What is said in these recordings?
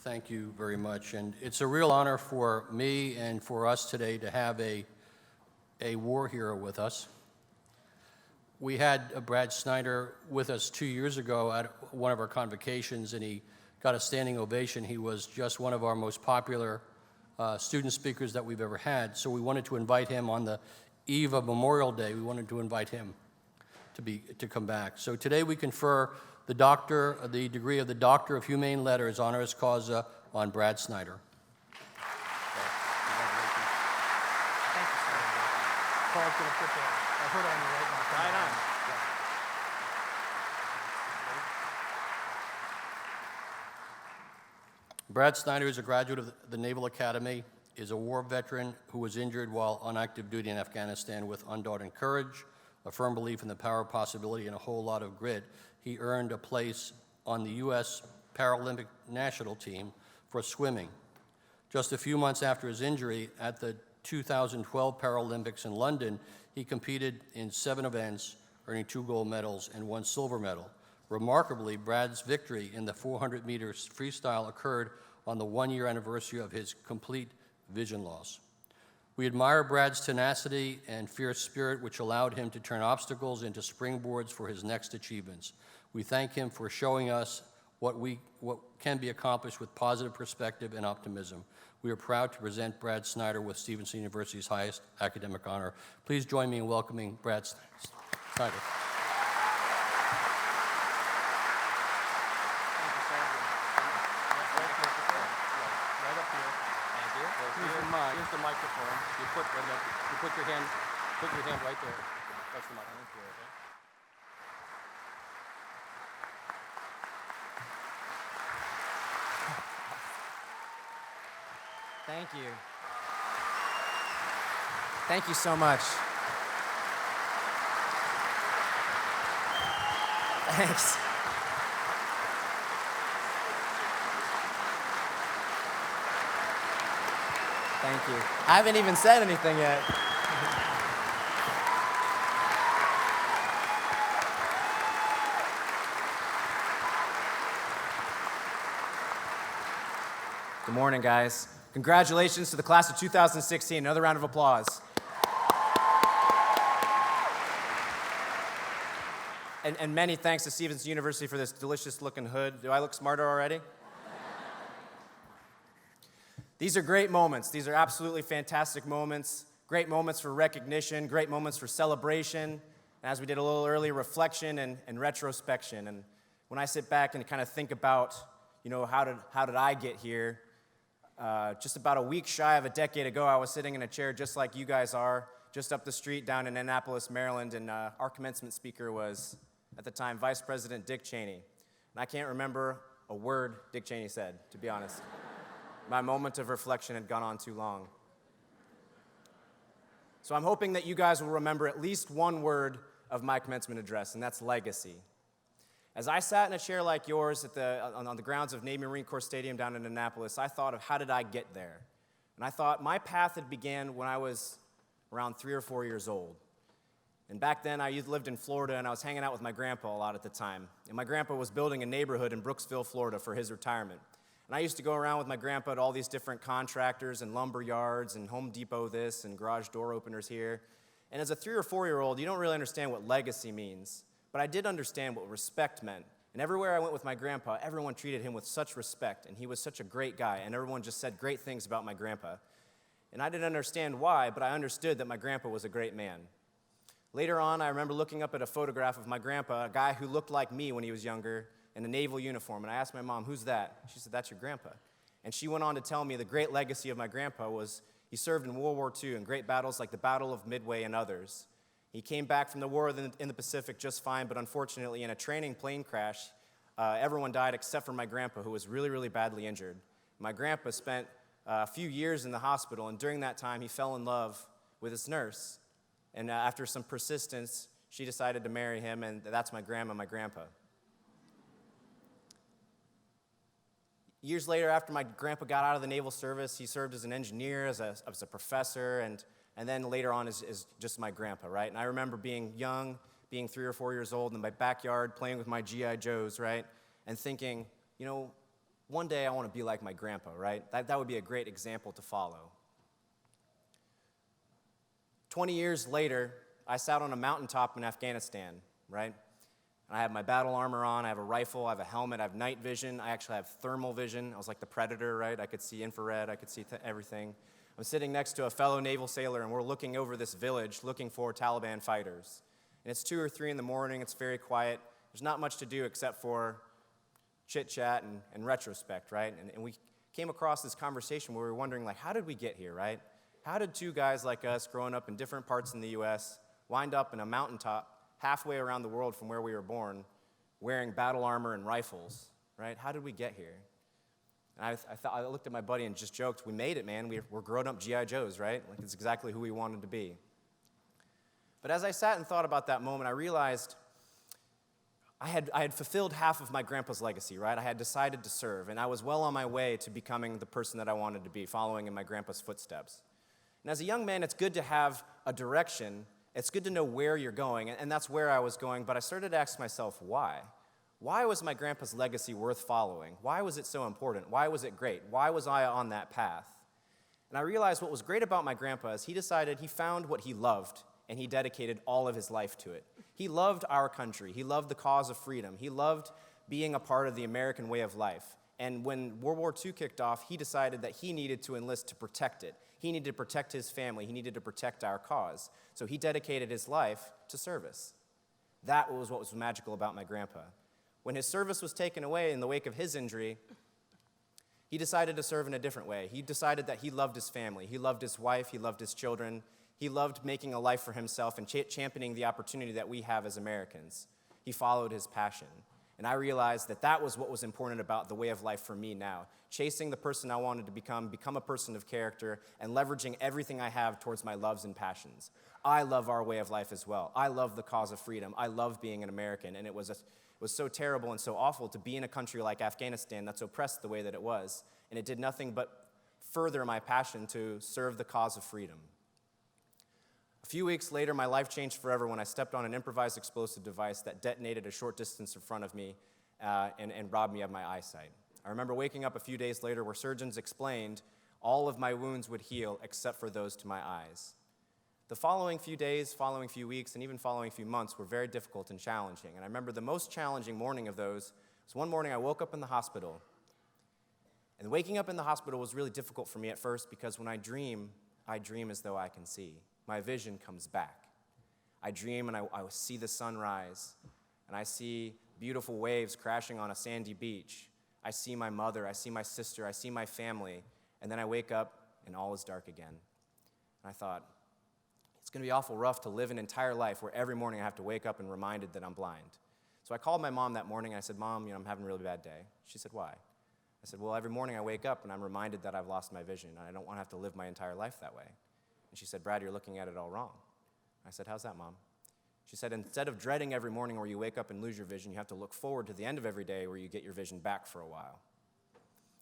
Thank you very much. And it's a real honor for me and for us today to have a war hero with us. We had Brad Snyder with us 2 years ago at one of our convocations, and he got a standing ovation. He was just one of our most popular student speakers that we've ever had. So we wanted to invite him on the eve of Memorial Day. We wanted to invite him to come back. So today we confer the degree of the Doctor of Humane Letters honoris causa on Brad Snyder. Thank you, sir. Paul's going to put the hood on you right now. Right on. Brad Snyder is a graduate of the Naval Academy, is a war veteran who was injured while on active duty in Afghanistan. With undaunted courage, a firm belief in the power of possibility, and a whole lot of grit, he earned a place on the U.S. Paralympic national team for swimming. Just a few months after his injury, at the 2012 Paralympics in London, he competed in 7 events, earning 2 gold medals and 1 silver medal. Remarkably, Brad's victory in the 400 meters freestyle occurred on the 1-year anniversary of his complete vision loss. We admire Brad's tenacity and fierce spirit, which allowed him to turn obstacles into springboards for his next achievements. We thank him for showing us what can be accomplished with positive perspective and optimism. We are proud to present Brad Snyder with Stevenson University's highest academic honor. Please join me in welcoming Brad Snyder. Here's the microphone. You put your hand right there. That's the microphone. Thank you. Thank you so much. Thanks. Thank you. I haven't even said anything yet. Good morning, guys. Congratulations to the class of 2016. Another round of applause. And many thanks to Stevenson University for this delicious-looking hood. Do I look smarter already? These are great moments. These are absolutely fantastic moments. Great moments for recognition, great moments for celebration, and as we did a little earlier, reflection and retrospection. And when I sit back and kind of think about, how did I get here? Just about a week shy of a decade ago, I was sitting in a chair just like you guys are, just up the street down in Annapolis, Maryland, and our commencement speaker was, at the time, Vice President Dick Cheney. And I can't remember a word Dick Cheney said, to be honest. My moment of reflection had gone on too long. So I'm hoping that you guys will remember at least one word of my commencement address, and that's legacy. As I sat in a chair like yours on the grounds of Navy Marine Corps Stadium down in Annapolis, I thought of how did I get there? And I thought my path had began when I was around 3 or 4 years old. And back then, I lived in Florida, and I was hanging out with my grandpa a lot at the time. And my grandpa was building a neighborhood in Brooksville, Florida for his retirement. And I used to go around with my grandpa to all these different contractors and lumber yards and Home Depot this and garage door openers here. And as a 3 or 4-year-old, you don't really understand what legacy means. But I did understand what respect meant. And everywhere I went with my grandpa, everyone treated him with such respect. And he was such a great guy. And everyone just said great things about my grandpa. And I didn't understand why, but I understood that my grandpa was a great man. Later on, I remember looking up at a photograph of my grandpa, a guy who looked like me when he was younger, in a naval uniform, and I asked my mom, who's that? She said, that's your grandpa. And she went on to tell me the great legacy of my grandpa was he served in World War II in great battles like the Battle of Midway and others. He came back from the war in the Pacific just fine, but unfortunately in a training plane crash, everyone died except for my grandpa, who was really, really badly injured. My grandpa spent a few years in the hospital, and during that time he fell in love with his nurse. And after some persistence, she decided to marry him, and that's my grandma, my grandpa. Years later, after my grandpa got out of the naval service, he served as an engineer, as a professor, and then later on as just my grandpa, right? And I remember being young, being 3 or 4 years old in my backyard, playing with my G.I. Joes, right? And thinking, one day I want to be like my grandpa, right? That would be a great example to follow. 20 years later, I sat on a mountaintop in Afghanistan, right? And I have my battle armor on, I have a rifle, I have a helmet, I have night vision, I actually have thermal vision. I was like the Predator, right? I could see infrared, I could see everything. I'm sitting next to a fellow naval sailor, and we're looking over this village looking for Taliban fighters. And it's 2 or 3 in the morning, it's very quiet. There's not much to do except for chit-chat and retrospect, right? And we came across this conversation where we were wondering, like, how did we get here, right? How did 2 guys like us, growing up in different parts in the U.S., wind up in a mountaintop halfway around the world from where we were born, wearing battle armor and rifles, right? How did we get here? And I looked at my buddy and just joked, we made it, man. We're grown-up G.I. Joes, right? Like, it's exactly who we wanted to be. But as I sat and thought about that moment, I realized I had fulfilled half of my grandpa's legacy, right? I had decided to serve, and I was well on my way to becoming the person that I wanted to be, following in my grandpa's footsteps. And as a young man, it's good to have a direction. It's good to know where you're going, and that's where I was going, but I started to ask myself, why? Why was my grandpa's legacy worth following? Why was it so important? Why was it great? Why was I on that path? And I realized what was great about my grandpa is he found what he loved, and he dedicated all of his life to it. He loved our country. He loved the cause of freedom. He loved being a part of the American way of life. And when World War II kicked off, he decided that he needed to enlist to protect it. He needed to protect his family. He needed to protect our cause. So he dedicated his life to service. That was what was magical about my grandpa. When his service was taken away in the wake of his injury, he decided to serve in a different way. He decided that he loved his family. He loved his wife. He loved his children. He loved making a life for himself and championing the opportunity that we have as Americans. He followed his passion. And I realized that that was what was important about the way of life for me now. Chasing the person I wanted to become a person of character, and leveraging everything I have towards my loves and passions. I love our way of life as well. I love the cause of freedom. I love being an American, and it was so terrible and so awful to be in a country like Afghanistan that's oppressed the way that it was, and it did nothing but further my passion to serve the cause of freedom. A few weeks later, my life changed forever when I stepped on an improvised explosive device that detonated a short distance in front of me and robbed me of my eyesight. I remember waking up a few days later where surgeons explained all of my wounds would heal except for those to my eyes. The following few days, following few weeks, and even following few months were very difficult and challenging. And I remember the most challenging morning of those was one morning I woke up in the hospital. And waking up in the hospital was really difficult for me at first because when I dream as though I can see. My vision comes back. I dream and I see the sunrise, and I see beautiful waves crashing on a sandy beach. I see my mother, I see my sister, I see my family, and then I wake up and all is dark again. And I thought, it's going to be awful rough to live an entire life where every morning I have to wake up and reminded that I'm blind. So I called my mom that morning and I said, Mom, I'm having a really bad day. She said, why? I said, well, every morning I wake up and I'm reminded that I've lost my vision, and I don't want to have to live my entire life that way. And she said, Brad, you're looking at it all wrong. I said, how's that, Mom? She said, instead of dreading every morning where you wake up and lose your vision, you have to look forward to the end of every day where you get your vision back for a while.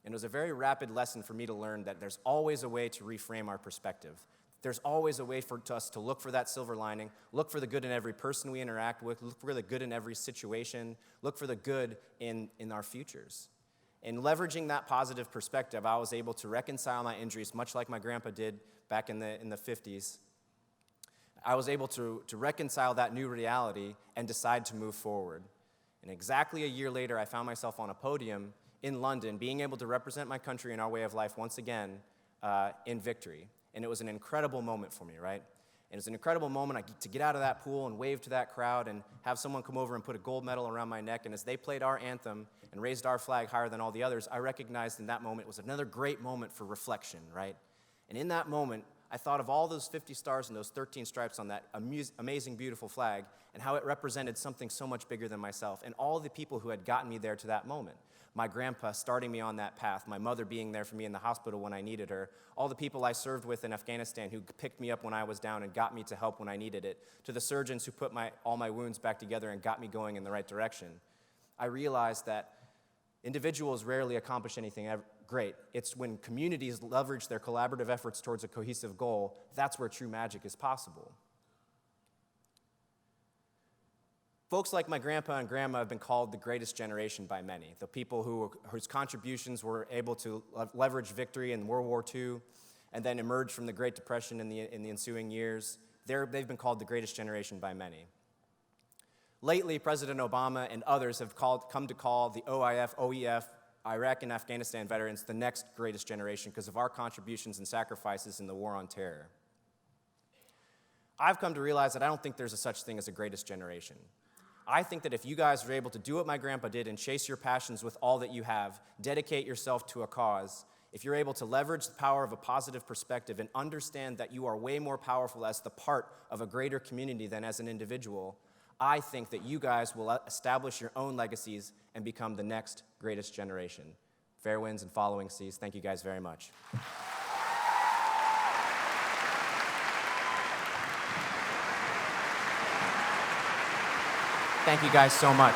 And it was a very rapid lesson for me to learn that there's always a way to reframe our perspective. There's always a way for us to look for that silver lining, look for the good in every person we interact with, look for the good in every situation, look for the good in our futures. And leveraging that positive perspective, I was able to reconcile my injuries, much like my grandpa did back in the 50s. I was able to reconcile that new reality and decide to move forward. And exactly a year later, I found myself on a podium in London, being able to represent my country and our way of life once again in victory. And it was an incredible moment for me, right? And it was an incredible moment to get out of that pool and wave to that crowd and have someone come over and put a gold medal around my neck. And as they played our anthem and raised our flag higher than all the others, I recognized in that moment it was another great moment for reflection, right? And in that moment, I thought of all those 50 stars and those 13 stripes on that amazing, beautiful flag and how it represented something so much bigger than myself and all the people who had gotten me there to that moment. My grandpa starting me on that path, my mother being there for me in the hospital when I needed her, all the people I served with in Afghanistan who picked me up when I was down and got me to help when I needed it, to the surgeons who put all my wounds back together and got me going in the right direction. I realized that individuals rarely accomplish anything great. It's when communities leverage their collaborative efforts towards a cohesive goal, that's where true magic is possible. Folks like my grandpa and grandma have been called the greatest generation by many. The people whose contributions were able to leverage victory in World War II and then emerge from the Great Depression in the ensuing years. They've been called the greatest generation by many. Lately, President Obama and others have come to call the OIF, OEF, Iraq and Afghanistan veterans the next greatest generation because of our contributions and sacrifices in the war on terror. I've come to realize that I don't think there's a such thing as a greatest generation. I think that if you guys are able to do what my grandpa did and chase your passions with all that you have, dedicate yourself to a cause, if you're able to leverage the power of a positive perspective and understand that you are way more powerful as the part of a greater community than as an individual, I think that you guys will establish your own legacies and become the next greatest generation. Fair winds and following seas. Thank you guys very much. Thank you guys so much.